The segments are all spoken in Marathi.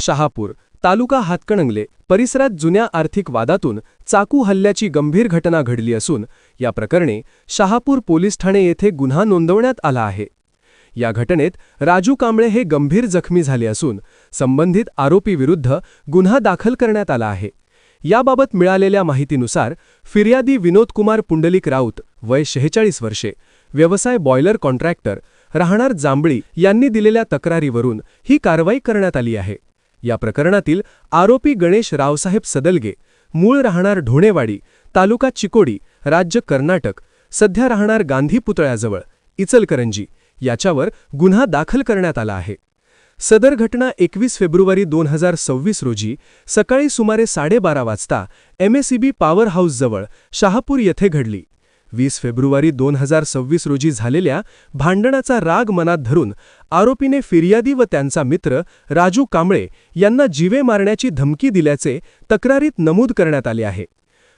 शहापूर तालुका हातकणंगले परिसरात जुन्या आर्थिक वादातून चाकू हल्ल्याची गंभीर घटना घडली असून या प्रकरणी शहापूर पोलीस ठाणे येथे गुन्हा नोंदवण्यात आला आहे। या घटनेत राजू कांबळे हे गंभीर जखमी झाले असून संबंधित आरोपी विरुद्ध गुन्हा दाखल करण्यात आला आहे। याबाबत मिळालेल्या माहितीनुसार फिर्यादी विनोद कुमार पुंडलिक राऊत वय 46 वर्षे व्यवसाय बॉयलर कॉन्ट्रॅक्टर राहणार जांभळी यांनी दिलेल्या तक्रारीवरून ही कारवाई करण्यात आली आहे। या प्रकरणातील आरोपी गणेश रावसाहेब सदलगे मूळ राहणार ढोणेवाडी तालुका चिकोडी राज्य कर्नाटक सध्या राहणार गांधी पुतळ्याजवळ इचलकरंजी याच्यावर गुन्हा दाखल करण्यात आला आहे। सदर घटना 21 फेब्रुवारी 2026 रोजी सकाळी सुमारे 12:30 वाजता MACB पॉवर हाऊसजवळ शहापूर येथे घडली। 20 फेब्रुवारी 2026 रोजी झालेल्या भांडणाचा राग मनात धरून आरोपीने फिर्यादी व त्यांचा मित्र राजू कांबळे यांना जीवे मारण्याची धमकी दिल्याचे तक्रारीत नमूद करण्यात आले आहे।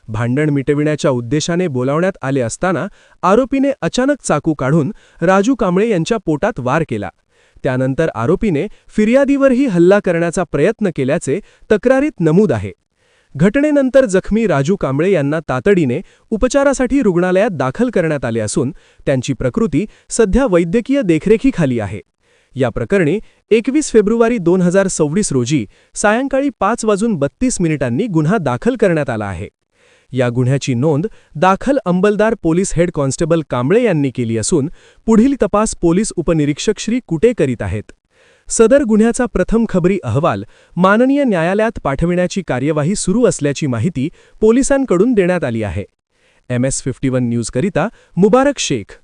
भांडण मिटविण्याच्या उद्देशाने बोलावण्यात आले असताना आरोपीने अचानक चाकू काढून राजू कांबळे यांच्या पोटात वार केला। त्यानंतर आरोपीने फिर्यादीवरही हल्ला करण्याचा प्रयत्न केल्याचे तक्रारीत नमूद आहे। घटनेनंतर जखमी राजू कांबळे यांना तातडीने उपचारासाठी रुग्णालयात दाखल करण्यात आले असून त्यांची प्रकृती सध्या वैद्यकीय देखरेखीखाली आहे। या प्रकरणी 21 फेब्रुवारी 2026 रोजी सायंकाळी 5:32 गुन्हा दाखल करण्यात आला आहे। या गुन्ह्याची नोंद दाखल अंमलदार पोलीस हेड कॉन्स्टेबल कांबळे यांनी केली असून पुढील तपास पोलीस उपनिरीक्षक श्री कुटे करीत आहेत। सदर गुन्ह्याचा प्रथम खबरी अहवाल माननीय न्यायालयात पाठविण्याची कार्यवाही सुरू असल्याची माहिती पोलिसांकडून देण्यात आली आहे। MS51 न्यूज करिता मुबारक शेख।